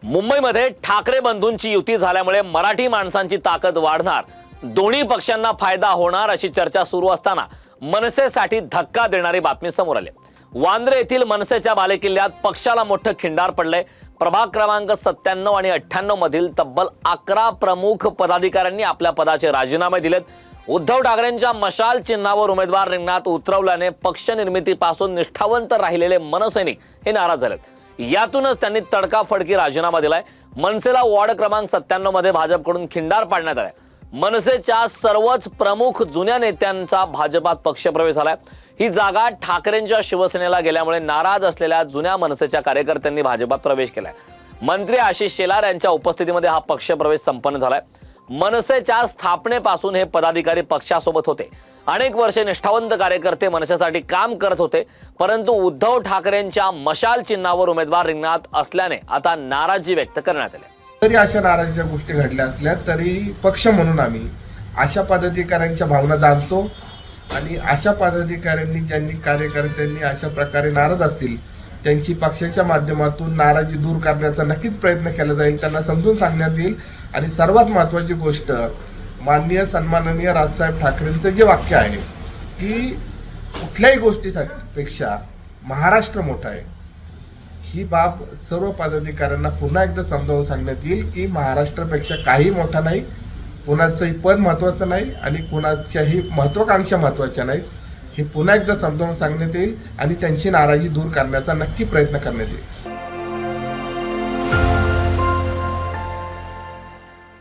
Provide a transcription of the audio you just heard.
मुंबईमध्ये ठाकरे बंधूंची युती झाल्यामुळे मराठी माणसांची ताकद वाढणार, दोन्ही पक्षांना फायदा होणार अशी चर्चा सुरू असताना मनसेसाठी धक्का देणारी बातमी समोर आली। वांद्रे येथील मनसेच्या बालेकिल्ल्यात पक्षाला मोठं खिंडार पडलंय। प्रभाग क्रमांक 97 आणि 98 मधील तब्बल 11 प्रमुख पदाधिकाऱ्यांनी आपल्या पदाचे राजीनामे दिलेत। उद्धव ठाकरेंच्या मशाल चिन्हावर उमेदवार रिंगणात उतरवल्याने पक्ष निर्मितीपासून निष्ठावंत राहिलेले मनसैनिक हे नाराज झालेत। यातूनच त्यांनी तडकाफडकी राजीनामा दिलाय। मनसेला वॉर्ड क्रमांक 97 मध्ये भाजपकडून खिंडार पाडण्यात आलाय। मनसेच्या सर्वच प्रमुख जुन्या नेत्यांचा भाजपात पक्षप्रवेश झालाय। ही जागा ठाकरेंच्या शिवसेनेला गेल्यामुळे नाराज असलेल्या जुन्या मनसेच्या कार्यकर्त्यांनी भाजपात प्रवेश केलाय। मंत्री आशिष शेलार यांच्या उपस्थितीमध्ये हा पक्षप्रवेश संपन्न झालाय। मनसेच्या स्थापनेपासून हे पदाधिकारी पक्षासोबत होते। अनेक वर्षे निष्ठावंत कार्यकर्ते मनसेसाठी काम करत होते, परंतु उद्धव ठाकरेंच्या मशाल चिन्हावर उमेदवार रिंगणात असल्याने आता नाराजी व्यक्त करण्यात आली। तरी अशा नाराजीच्या गोष्टी घडल्या असल्या तरी पक्ष म्हणून आम्ही अशा पदाधिकाऱ्यांच्या भावना जाणतो आणि अशा पदाधिकाऱ्यांनी ज्यांनी कार्यकर्त्यांनी अशा प्रकारे नाराज असतील त्यांची पक्षाच्या माध्यमातून नाराजी दूर करण्याचा नक्कीच प्रयत्न केला जाईल, त्यांना समजून सांगण्यात येईल। आणि सर्वात महत्त्वाची गोष्ट, माननीय सन्माननीय राजसाहेब ठाकरेंचं जे वाक्य आहे की कुठल्याही गोष्टीपेक्षा महाराष्ट्र मोठा आहे, ही बाब सर्व पदाधिकाऱ्यांना पुन्हा एकदा समजावून सांगण्यात येईल की महाराष्ट्रापेक्षा काही मोठा नाही, कुणाचंही पद महत्त्वाचं नाही आणि कुणाच्याही महत्त्वाकांक्षा महत्त्वाच्या नाहीत, हे पुन्हा एकदा समजावून सांगण्यात येईल आणि त्यांची नाराजी दूर करण्याचा नक्की प्रयत्न करण्यात येईल।